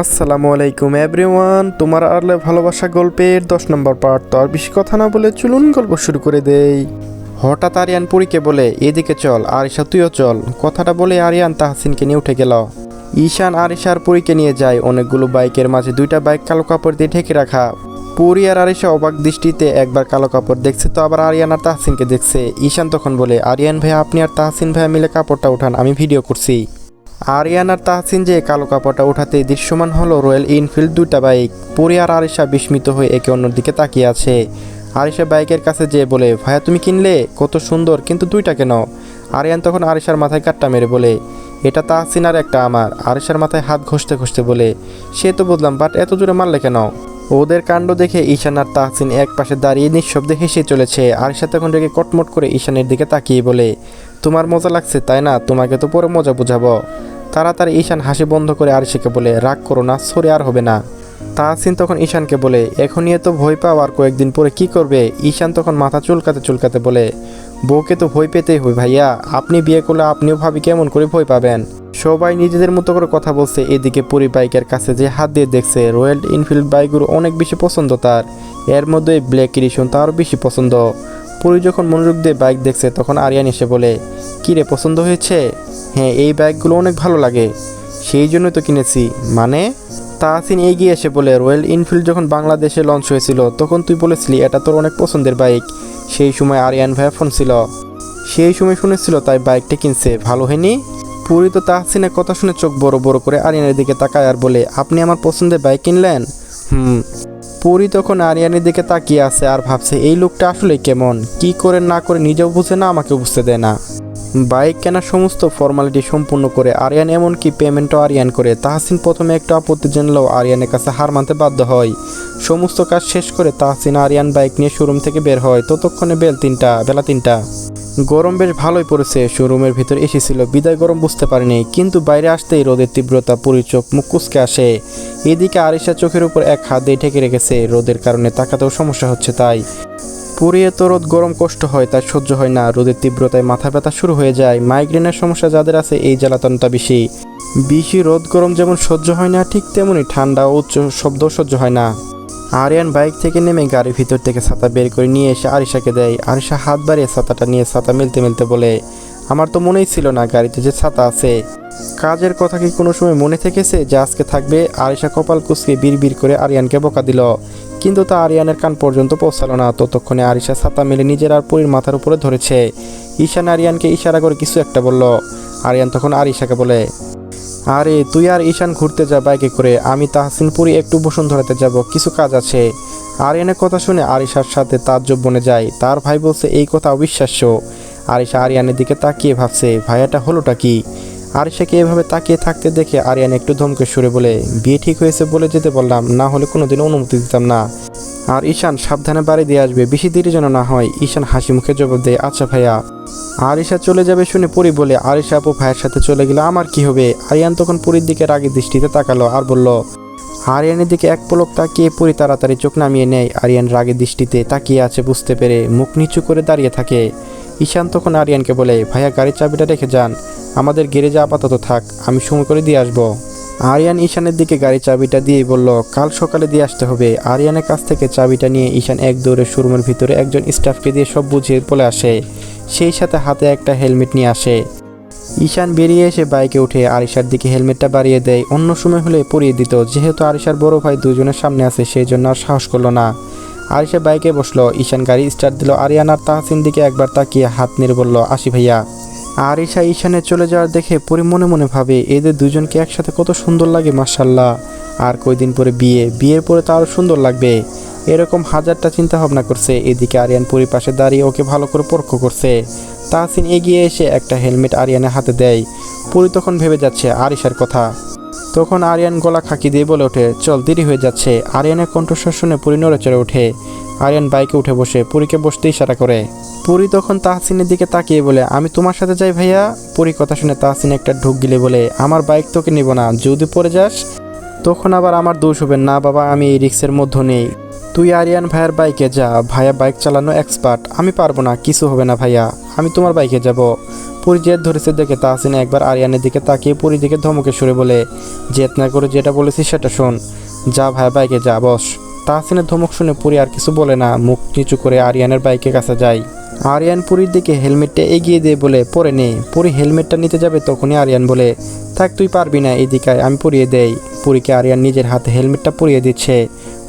আসসালামু আলাইকুম এভরিওয়ান, তোমার আরলে ভালোবাসা গল্পের 10 নম্বর পার্ট। তো আর বেশি কথা না বলে চলুন গল্প শুরু করে দেই। হঠাৎ আরিয়ান পুরীকে বলে, এদিকে চল, আরিশা তুইও চল। কথাটা বলে আরিয়ান তাহসিনকে নিয়ে উঠে গেল। ঈশান আরিশা আর পুরীকে নিয়ে যায়। অনেকগুলো বাইকের মাঝে দুইটা বাইক কালো কাপড় দিয়ে ঢেকে রাখা। পুরী আর আরিশা অবাক দৃষ্টিতে একবার কালো কাপড় দেখছে, তো আবার আরিয়ান আর তাহসিনকে দেখছে। ঈশান তখন বলে, আরিয়ান ভাইয়া আপনি আর তাহসিন ভাইয়া মিলে কাপড়টা উঠান, আমি ভিডিও করছি। আরিয়ান আর তাহসিন যে কালো কাপড়টা উঠাতে দৃশ্যমান হলো রয়্যাল এনফিল্ড দুইটা বাইক। পুরী আর আরিশা বিস্মিত হয়ে একে অন্যর দিকে তাকিয়ে আছে। আরিশা বাইকের কাছে যেয়ে বলে, ভাইয়া তুমি কিনলে, কত সুন্দর, কিন্তু দুইটা কেন? আরিয়ান তখন আরিশার মাথায় কাট্টা মেরে বলে, এটা তাহসিন আর একটা আমার। আরিশার মাথায় হাত ঘষতে ঘষতে বলে, সে তো বুঝলাম, বাট এত জোরে মারলে কেন? ওদের কাণ্ড দেখে ঈশান আর তাহসিন এক পাশে দাঁড়িয়ে নিঃশব্দে হেসে চলেছে। আরিশা তখন রেগে কটমট করে ঈশানের দিকে তাকিয়ে বলে, তোমার মজা লাগছে তাই না, তোমাকে তো পরে মজা বুঝাবো। তাড়াতাড়ি ঈশান হাসি বন্ধ করে আরিশাকে বলে, রাগ করো না, সরে আর হবে না। তাহসিন তখন ঈশানকে বলে, এখনই এত ভয় পাও, আর কয়েকদিন পরে কি করবে? ঈশান তখন মাথা চুলকাতে চুলকাতে বলে, বউকে তো ভয় পেতেই হয় ভাইয়া, আপনি বিয়ে করলে আপনিও ভাবি কেমন করে ভয় পাবেন। সবাই নিজেদের মতো করে কথা বলছে। এদিকে পুরী বাইকের কাছে যে হাত দিয়ে দেখছে, রয়্যাল এনফিল্ড বাইকগুলো অনেক বেশি পছন্দ তার। এর মধ্যে ব্ল্যাক এডিশন তারও বেশি পছন্দ। পুরী যখন মনোযোগ দিয়ে বাইক দেখছে, তখন আরিয়ান এসে বলে, কী রে, পছন্দ হয়েছে? হ্যাঁ, এই বাইকগুলো অনেক ভালো লাগে, সেই জন্যই তো কিনেছি। মানে? তাহসিন এগিয়ে এসে বলে, রয়্যাল এনফিল্ড যখন বাংলাদেশে লঞ্চ হয়েছিল তখন তুই বলেছিলি এটা তোর অনেক পছন্দের বাইক। সেই সময় আরিয়ান ভাইয়া ফোন ছিল, সেই সময় শুনেছিল তাই বাইকটা কিনছে, ভালো হয়নি? পুরী তো তাহসিনের কথা শুনে চোখ বড় বড় করে আরিয়ানের দিকে তাকায় আর বলে, আপনি আমার পছন্দের বাইক কিনলেন? পুরী তখন আরিয়ানের দিকে তাকিয়ে আছে আর ভাবছে, এই লোকটা আসলে কেমন, কি করে না করে নিজেও বুঝে না, আমাকে বুঝতে দেয় না। বাইক কেনার সমস্ত ফর্মালিটি সম্পূর্ণ করে আরিয়ান, এমনকি পেমেন্টও আরিয়ান করে। তাহসিন প্রথমে একটু আপত্তি জানলেও আরিয়ানের কাছে হার মানতে বাধ্য হয়। সমস্ত কাজ শেষ করে তাহসিন আরিয়ান বাইক নিয়ে শোরুম থেকে বের হয়। ততক্ষণে বেলা তিনটা। গরম বেশ ভালোই পড়েছে। শোরুমের ভিতর এসেছিল বিদায় গরম বুঝতে পারেনি, কিন্তু বাইরে আসতেই রোদের তীব্রতা পুরী চোখ মুখ কুচকে আসে। এদিকে আরিশা চোখের উপর এক হাত দিয়ে ঢেকে রেখেছে, রোদের কারণে তাকাতেও সমস্যা হচ্ছে। তাই পুরী এত রোদ গরম কষ্ট হয়, তাই সহ্য হয় না। রোদের তীব্রতায় মাথা ব্যথা শুরু হয়ে যায়। মাইগ্রেনের সমস্যা যাদের আছে এই জ্বালাতনটা বেশি বেশি রোদ গরম যেমন সহ্য হয় না, ঠিক তেমনি ঠান্ডা ও উচ্চ শব্দও সহ্য হয় না। আরিয়ান বাইক থেকে নেমে গাড়ির ভিতর থেকে ছাতা বের করে নিয়ে এসে আরিশাকে দেয়। আরিশা হাত বাড়িয়ে ছাতাটা নিয়ে ছাতা মেলতে মেলতে বলে, আমার তো মনেই ছিল না গাড়িতে যে ছাতা আছে। কাজের কথা কি কোনো সময় মনে থেকেছে যে আজকে থাকবে? আরিশা কপাল কুঁচকে বিড় করে আরিয়ানকে বকা দিল, কিন্তু তা আরিয়ানের কান পর্যন্ত পৌঁছালো না। ততক্ষণে আরিশা ছাতা মেলে নিজের আর পুরীর মাথার উপরে ধরেছে। ঈশান আরিয়ানকে ইশারা করে কিছু একটা বলল। আরিয়ান তখন আরিশাকে বলে, আরে তুই আর ঈশান ঘুরতে যা বাইকে করে, আমি তাহসিন পুরী একটু বসুন্ধরাতে যাব, কিছু কাজ আছে। আরিয়ানের কথা শুনে আরিশার সাথে তাজ্জব বনে যায়। তার ভাই বলছে এই কথা অবিশ্বাস্য। আরিশা আরিয়ানের দিকে তাকিয়ে ভাবছে, ভাইয়াটা হলোটা কি? আরিশাকে এভাবে তাকিয়ে থাকতে দেখে আরিয়ান একটু ধমকে সুরে বলে, বিয়ে ঠিক হয়েছে বলে যেতে বললাম, না হলে কোনোদিন অনুমতি দিতাম না। আর ঈশান সাবধানে বাড়ি দিয়ে আসবে, বেশি দেরি যেন না হয়। ঈশান হাসি মুখে জবাব দেয়, আচ্ছা ভাইয়া। আরিশা চলে যাবে শুনে পুরী বলে, আরিশা আপু ভাইয়ের সাথে চলে গেলে আমার কি হবে? আরিয়ান তখন পুরীর দিকে রাগী দৃষ্টিতে তাকালো আর বলল, আরিয়ানের দিকে এক পলক তাকিয়ে পুরী তাড়াতাড়ি চোখ নামিয়ে নেয়। আরিয়ান রাগী দৃষ্টিতে তাকিয়ে আছে বুঝতে পেরে মুখ নিচু করে দাঁড়িয়ে থাকে। ঈশান তখন আরিয়ানকে বলে, ভাইয়া গাড়ির চাবিটা রেখে যান, আমাদের গ্যারেজে আপাতত থাক, আমি সময় করে দিয়ে আসবো। আরিয়ান ঈশানের দিকে গাড়ির চাবিটা দিয়েই বলল, কাল সকালে দিয়ে আসতে হবে। আরিয়ানের কাছ থেকে চাবিটা নিয়ে ঈশান এক দৌড়ে শোরুমের ভিতরে একজন স্টাফকে দিয়ে সব বুঝিয়ে বলে আসে। সেই সাথে হাতে একটা হেলমেট নিয়ে আসে। ঈশান বেরিয়ে এসে বাইকে উঠে আরিশার দিকে হেলমেটটা বাড়িয়ে দেয়। অন্য সময় হলে পরিয়ে দিত, যেহেতু আরিশার বড় ভাই দুজনের সামনে আছে সেই জন্য আর সাহস করলো না। আরিশা বাইকে বসলো। ঈশান গাড়ি স্টার্ট দিল। আরিয়ান আর তাহসিন দিকে একবার তাকিয়ে হাত নেড়ে বলল, আসি ভাইয়া। আরিশা ঈশানের চলে যাওয়ার দেখে পরে মনে মনে ভাবে, এদের দুজনকে একসাথে কত সুন্দর লাগে, মাশাল্লাহ। আর কয়দিন পরে বিয়ের পরে তো আরও সুন্দর লাগবে। এরকম হাজারটা চিন্তা ভাবনা করছে। এদিকে আরিয়ান পুরীর পাশে দাঁড়িয়ে ওকে ভালো করে পরখ করছে। তাহসিন এগিয়ে এসে একটা হেলমেট আরিয়ানের হাতে দেয়। পুরী তখন ভেবে যাচ্ছে আরিশার কথা। তখন আরিয়ান গলা খাকি দিয়ে বলে ওঠে, চল, দেরি হয়ে যাচ্ছে। আরিয়ানের কণ্ঠস্বর শুনে পুরী নড়ে চড়ে ওঠে। আরিয়ান বাইকে উঠে বসে পুরীকে বসতে ইশারা করে। পুরী তখন তাহসিনের দিকে তাকিয়ে বলে, আমি তোমার সাথে যাই ভাইয়া। পুরী কথা শুনে তাহসিন একটা ঢুক গিলে বলে, আমার বাইক তোকে নিব না, যদি পড়ে যাস তখন আবার আমার দোষ হবে না। বাবা, আমি এই রিক্সের মধ্যে নেই, তুই আরিয়ান ভাইয়ার বাইকে যা, ভাইয়া বাইক চালানো এক্সপার্ট, আমি পারবো না, কিছু হবে না ভাইয়া, আমি তোমার বাইকে যাব। পুরী জেদ ধরেছে দেখে তাহসিন একবার আরিয়ানের দিকে তাকিয়ে পুরীর দিকে ধমকে সুরে বলে, জেদ না করে যেটা বলেছিস সেটা শোন। যা ভাই, বাইকে যা, বস। তাহসিনের ধমক শুনে পুরী আর কিছু বলে না, মুখ নিচু করে আরিয়ানের বাইকের কাছে যায়। আরিয়ান পুরীর দিকে হেলমেটটা এগিয়ে দিয়ে বলে, পরে নে। পুরী হেলমেটটা নিতে যাবে, তখনই আরিয়ান বলে, থাক তুই পারবি না, এদিকে আমি পরিয়ে দেই। পুরীকে আরিয়ান নিজের হাতে হেলমেটটা পরিয়ে দিচ্ছে।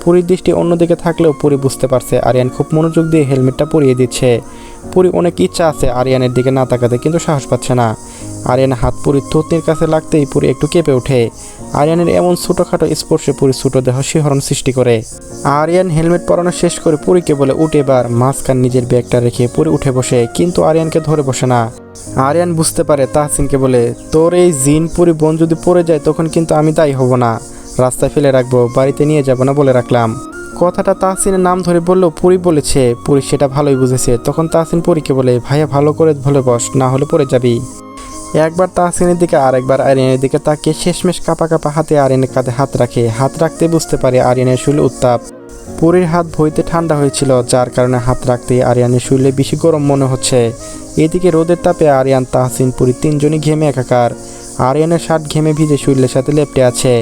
পুরীর দৃষ্টি অন্যদিকে থাকলেও পুরী বুঝতে পারছে আরিয়ান খুব মনোযোগ দিয়ে হেলমেটটা পরিয়ে দিচ্ছে। পুরী অনেক ইচ্ছা আছে আরিয়ানের দিকে না তাকাতে, কিন্তু সাহস পাচ্ছে না। আরিয়ান হাত পুরীর থুতনির কাছে লাগতেই পুরী একটু কেঁপে ওঠে। আরিয়ানের এমন ছোটোখাটো স্পর্শে পুরীর ছোটো দেহ শিহরণ সৃষ্টি করে। আরিয়ান হেলমেট পরানো শেষ করে পুরীকে বলে, উঠে এবার। মাঝখান নিজের ব্যাগটা রেখে পুরী উঠে বসে, কিন্তু আরিয়ানকে ধরে বসে না। আরিয়ান বুঝতে পারে, তাহসিনকে বলে, তোর এই জিন পুরী বোন যদি পড়ে যায় তখন কিন্তু আমি দায়ী হব না। রাস্তায় ফেলে রাখবো, বাড়িতে নিয়ে যাব না বলে রাখলাম। কথাটা তাহসিনের নাম ধরে বললেও পুরী বলেছে, পুরী সেটা ভালোই বুঝেছে। তখন তাহসিন পুরীকে বলে, ভাইয়া ভালো করে ভুলে বস, না হলে পড়ে যাবি। একবার তাহসিনের দিকে আর একবার আরিয়ানের দিকে তাকিয়ে শেষমেশ কাঁপা কাঁপা হাতে আরিয়ানের কাঁধে হাত রাখে। হাত রাখতে বুঝতে পারে আরিয়ানের শরীরে উত্তাপ। পুরীর হাত ভইতে ঠান্ডা হয়েছিল, যার কারণে হাত রাখতে আরিয়ানের শরীরে বেশি গরম মনে হচ্ছে। এদিকে রোদের তাপে আরিয়ান, তাহসিন, পুরী তিনজনই ঘেমে একাকার। আরিয়ানের শার্ট ঘেমে ভিজে শরীরের সাথে লেপ্টে আছে।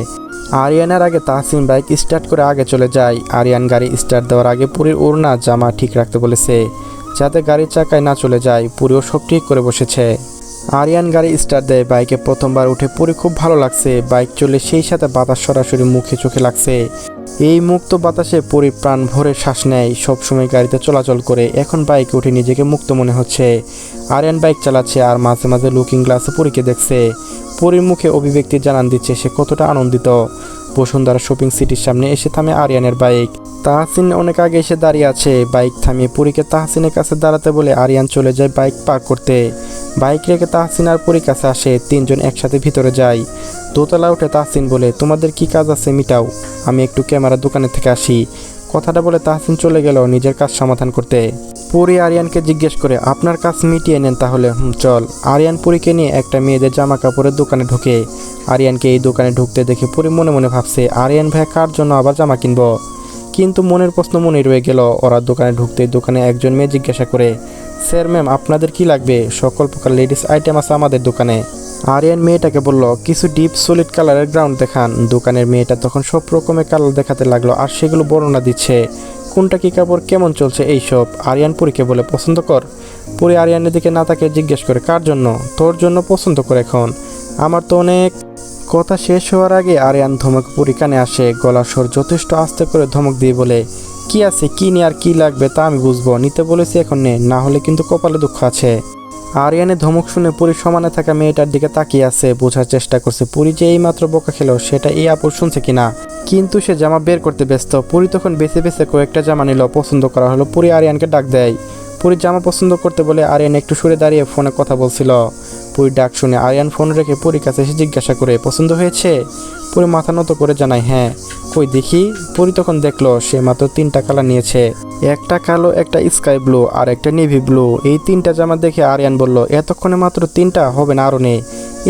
আরিয়ানের আগে তাহসিন বাইক স্টার্ট করে আগে চলে যায়। আরিয়ান গাড়ি স্টার্ট দেওয়ার আগে পুরীর ওড়না জামা ঠিক রাখতে বলেছে, যাতে গাড়ির চাকায় না চলে যায়। পুরীও সব ঠিক করে বসেছে। আরিয়ান গাড়ি স্টার্ট দেয়। বাইকে প্রথমবার উঠে পুরী খুব ভালো লাগছে। বাইক চলে সেই সাথে বাতাস সরাসরি মুখে চোখে লাগছে। এই মুক্ত বাতাসে পুরী প্রাণ ভরে শ্বাস নেয়। সবসময় গাড়িতে চলাচল করে, এখন বাইকে উঠে নিজেকে মুক্ত মনে হচ্ছে। আরিয়ান বাইক চালাচ্ছে আর মাঝে মাঝে লুকিং গ্লাসে পুরীকে দেখছে। পুরীর মুখে অভিব্যক্তি জানান দিচ্ছে সে কতটা আনন্দিত। বসুন্ধরা শপিং সিটির সামনে এসে থামে আরিয়ানের বাইক। তাহসিন অনেক আগে এসে দাঁড়িয়ে আছে। বাইক থামিয়ে পুরীকে তাহসিনের কাছে দাঁড়াতে বলে আরিয়ান চলে যায় বাইক পার্ক করতে। বাইক রেখে তাহসিন আর পুরীর কাছে আসে। তিনজন একসাথে ভিতরে যায়। দোতলা উঠে তাহসিন বলে, তোমাদের কি কাজ আছে মিটাও, আমি একটু ক্যামেরা দোকানে থেকে আসি। কথাটা বলে তাহসিন চলে গেল নিজের কাজ সমাধান করতে। পুরী আরিয়ানকে জিজ্ঞেস করে, আপনার কাজ মিটিয়ে নেন তাহলে, চল। আরিয়ান পুরীকে নিয়ে একটা মেয়েদের জামা কাপড়ের দোকানে ঢোকে। আরিয়ানকে এই দোকানে ঢুকতে দেখে পুরী মনে মনে ভাবছে, আরিয়ান ভাই কার জন্য আবার জামা কিনবো। কিন্তু মনের প্রশ্ন মনে রয়ে গেল। ওরা দোকানে ঢুকতেই দোকানে একজন মেয়ে জিজ্ঞাসা করে, স্যার ম্যাম আপনাদের কি লাগবে? সকল প্রকার লেডিস আইটেম আছে আমাদের দোকানে। আরিয়ান মেয়েটাকে বলল, কিছু ডিপ সলিড কালারের গ্রাউন্ড দেখান। দোকানের মেয়েটা তখন সব রকমের কালার দেখাতে লাগলো আর সেগুলো বর্ণনা দিচ্ছে, কোনটা কি কাপড় কেমন চলছে এইসব। আরিয়ান পুরীকে বলে, পছন্দ কর। পুরী আরিয়ানের দিকে না তাকিয়ে জিজ্ঞেস করে, কার জন্য? তোর জন্য পছন্দ করে এখন, আমার তো অনেক। কথা শেষ হওয়ার আগে আরিয়ান ধমক পুরী কানে আসে। গলার স্বর যথেষ্ট আস্তে করে ধমক দিয়ে বলে, কি আছে, কি নিয়ে আর কি লাগবে তা আমি বুঝবো, নিতে বলেছি এখন নে, না হলে কিন্তু কপালে দুঃখ আছে। আরিয়ানের ধমক শুনে পুরী সমানে থাকা মেয়েটার দিকে তাকিয়ে আছে, বোঝার চেষ্টা করছে পুরী যে এইমাত্র বকা খেলো সেটা এই আপুর শুনছে কিনা, কিন্তু সে জামা বের করতে ব্যস্ত। পুরী তখন বেছে বেছে কয়েকটা জামা নিল, পছন্দ করা হলো। পুরী আরিয়ানকে ডাক দেয়। পুরী জামা পছন্দ করতে বলে আরিয়ান একটু সরে দাঁড়িয়ে ফোনে কথা বলছিল। পুরীর ডাক শুনে আরিয়ান ফোন রেখে পুরীর কাছে এসে জিজ্ঞাসা করে, পছন্দ হয়েছে? পুরী মাথা নত করে জানায়, হ্যাঁ। কই দেখি। পুরী তখন দেখলো সে মাত্র 3টা কালার নিয়েছে, একটা কালো, একটা স্কাই ব্লু আর একটা নেভি ব্লু। এই 3টা জামা দেখে আরিয়ান বলল, এতক্ষণে মাত্র 3টা, হবে না আরও নেই?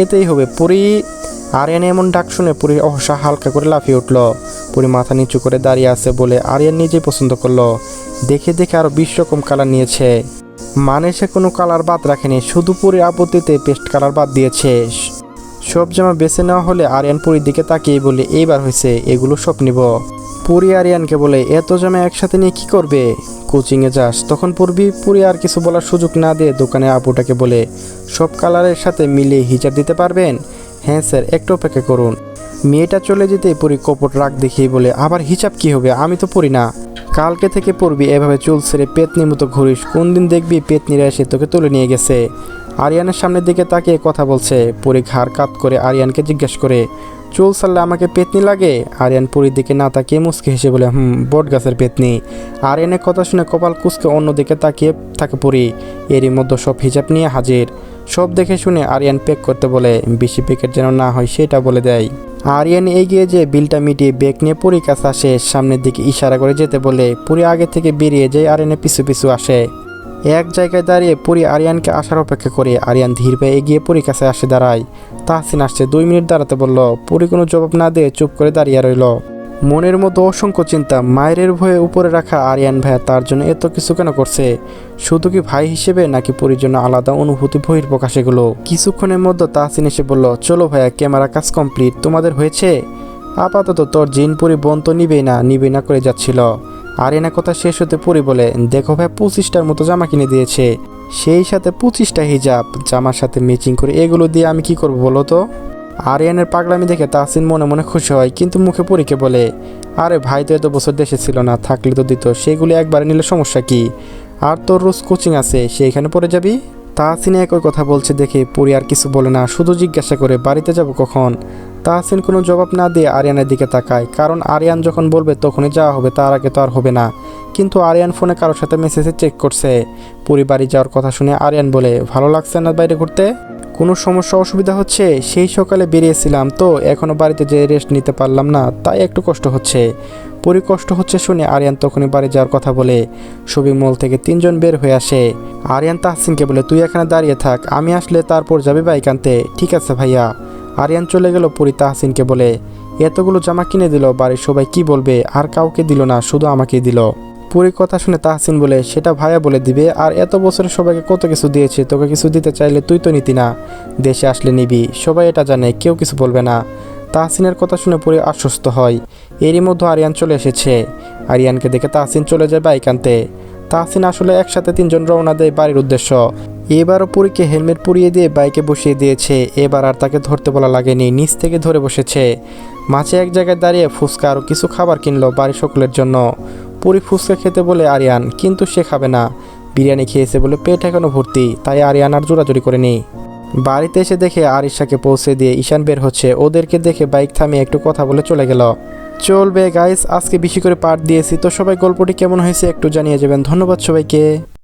এতেই হবে। পুরী আরিয়ান এমন ডাক শুনে পুরীর অহসা হালকা করে লাফিয়ে উঠল। পুরী মাথা নিচু করে দাঁড়িয়ে আছে বলে আরিয়ান নিজেই পছন্দ করলো। দেখে দেখে আরও 20 রকম কালার নিয়েছে, মানে সে কোনো কালার বাদ রাখেনি, শুধু পুরীর আপত্তিতে পেস্ট কালার বাদ দিয়েছে। সব জামা বেছে নেওয়া হলে আরিয়ান পুরীর দিকে তাকিয়ে বলে, এইবার হয়েছে, এগুলো সব নিব। পুরী আরিয়ানকে বলে, এত জামা একসাথে নিয়ে কি করবে? কোচিংয়ে যাস? তখন পুরী আর কিছু বলার সুযোগ না দিয়ে দোকানের আপুটাকে বলে, সব কালারের সাথে মিলিয়ে হিজাব দিতে পারবেন? হ্যাঁ স্যার, একটু অপেক্ষা করুন। মেয়েটা চলে যেতে পুরী কপট রাগ দেখিয়ে বলে, আবার হিসাব কি হবে, আমি তো পড়ি না। কালকে থেকে পড়বি এভাবে চুল ছেড়ে পেতনির মতো ঘুরিস, কোন দিন দেখবি পেতনিরা এসে তোকে তুলে নিয়ে গেছে। আরিয়ানের সামনের দিকে তাকিয়ে কথা বলছে। পুরী ঘাড় কাত করে আরিয়ানকে জিজ্ঞেস করে, চুল ছাড়লে আমাকে পেতনি লাগে? আরিয়ান পুরীর দিকে না তাকিয়ে মুচকি হেসে বলে, বট গাছের পেতনি। আরিয়ানের কথা শুনে কপাল কুঁচকে অন্যদিকে তাকিয়ে থাকে পুরী। এরই মধ্যে সব হিসাব নিয়ে হাজির। সব দেখে শুনে আরিয়ান পেক করতে বলে, বেশি প্যাকেট যেন না হয় সেটা বলে দেয়। আরিয়ান এগিয়ে যে বিলটা মিটিয়ে ব্যাগ নিয়ে পুরীর কাছে আসে, সামনের দিকে ইশারা করে যেতে বলে। পুরী আগে থেকে বেরিয়ে যায়, আরিয়ানের পিছু পিছু আসে। এক জায়গায় দাঁড়িয়ে পুরী আরিয়ানকে আসার অপেক্ষা করে। আরিয়ান ধীর পায়ে এগিয়ে পুরীর কাছে আসে দাঁড়ায়। তাহসিন আসছে, 2 মিনিট দাঁড়াতে বলল। পুরী কোনো জবাব না দিয়ে চুপ করে দাঁড়িয়ে রইল। মনের মধ্যে অসংখ্য চিন্তা, মায়ের ভয়ে উপরে রাখা আরিয়ান ভাইয়া তার জন্য এত কিছু কেন করছে? শুধু কি ভাই হিসেবে নাকি পরির জন্য আলাদা অনুভূতি বহির্প্রকাশ এগুলো? কিছুক্ষণের মধ্যে তাহসিন এসে বলল, চলো ভাইয়া, ক্যামেরা কাজ কমপ্লিট, তোমাদের হয়েছে? আপাতত তোর জিন পরি বোন তো নিবেই না করে যাচ্ছিল। আরিয়ানের কথা শেষ হতে পরি বলে, দেখো ভাই, 25টার মতো জামা কিনে দিয়েছে, সেই সাথে 25টা হিজাব, জামার সাথে ম্যাচিং করে, এগুলো দিয়ে আমি কি করবো বলো তো? আরিয়ানের পাগলামি দেখে তাহসিন মনে মনে খুশি হয়, কিন্তু মুখে পরীকে বলে, আরে ভাই তো এত বছর দেশে ছিল না, থাকলে তো দিত, সেগুলি একবারে নিলে সমস্যা কি? আর তোর রোজ কোচিং আছে, সেইখানে পড়ে যাবি। তাহসিনে একই কথা বলছে দেখে পরি আর কিছু বলে না, শুধু জিজ্ঞাসা করে বাড়িতে যাব কখন। তাহসিন কোনো জবাব না দিয়ে আরিয়ানের দিকে তাকায়, কারণ আরিয়ান যখন বলবে তখনই যাওয়া হবে, তার আগে তো আর হবে না। কিন্তু আরিয়ান ফোনে কারোর সাথে মেসেজে চেক করছে। পরি বাড়ি যাওয়ার কথা শুনে আরিয়ান বলে, ভালো লাগছে না বাইরে ঘুরতে? কোনো সমস্যা অসুবিধা হচ্ছে? সেই সকালে বেরিয়েছিলাম তো, এখনও বাড়িতে যেয়ে রেস্ট নিতে পারলাম না, তাই একটু কষ্ট হচ্ছে। পরি কষ্ট হচ্ছে শুনে আরিয়ান তখনই বাড়ি যাওয়ার কথা বলে শপিং মল থেকে 3জন বের হয়ে আসে। আরিয়ান তাহসিনকে বলে, তুই এখানে দাঁড়িয়ে থাক, আমি আসলে তারপর যাবি বাইক আনতে। ঠিক আছে ভাইয়া। আরিয়ান চলে গেল। পরি তাহসিনকে বলে, এতগুলো জামা কিনে দিল, বাড়ির সবাই কি বলবে? আর কাউকে দিল না, শুধু আমাকেই দিল। পুরীর কথা শুনে তাহসিন বলে, সেটা ভাইয়া বলে দিবে, আর এত বছরে সবাইকে কত কিছু দিয়েছে, তোকে কিছু দিতে চাইলে তুই তো নিতি না, দেশে আসলে নিবি, সবাই এটা জানে, কেউ কিছু বলবে না। তাহসিনের কথা শুনে পুরী আশ্বস্ত হয়। এরই মধ্যে আরিয়ান চলে এসেছে। আরিয়ানকে দেখে তাহসিন চলে যায় বাইক আনতে। তাহসিন আসলে একসাথে 3জন রওনা দেয় বাড়ির উদ্দেশ্য। এবারও পুরীকে হেলমেট পরিয়ে দিয়ে বাইকে বসিয়ে দিয়েছে। এবার আর তাকে ধরতে বলা লাগেনি, নিচ থেকে ধরে বসেছে। মাঝে এক জায়গায় দাঁড়িয়ে ফুচকা আরও কিছু খাবার কিনলো বাড়ির সকলের জন্য। পুরি ফুচকা খেতে বলে আরিয়ান, কিন্তু সে খাবে না। বিরিয়ানি খেয়েছে বলে পেট এখনো ভর্তি, তাই আরিয়ান আর জোরাজুরি করেনি। বাড়িতে এসে দেখে আরিশাকে পৌঁছে দিয়ে ঈশান বের হচ্ছে। ওদেরকে দেখে বাইক থামিয়ে একটু কথা বলে চলে গেল। চলবে গাইস, আজকে বেশি করে পার্ট দিয়েছি তো, সবাই গল্পটি কেমন হয়েছে একটু জানিয়ে যাবেন। ধন্যবাদ সবাইকে।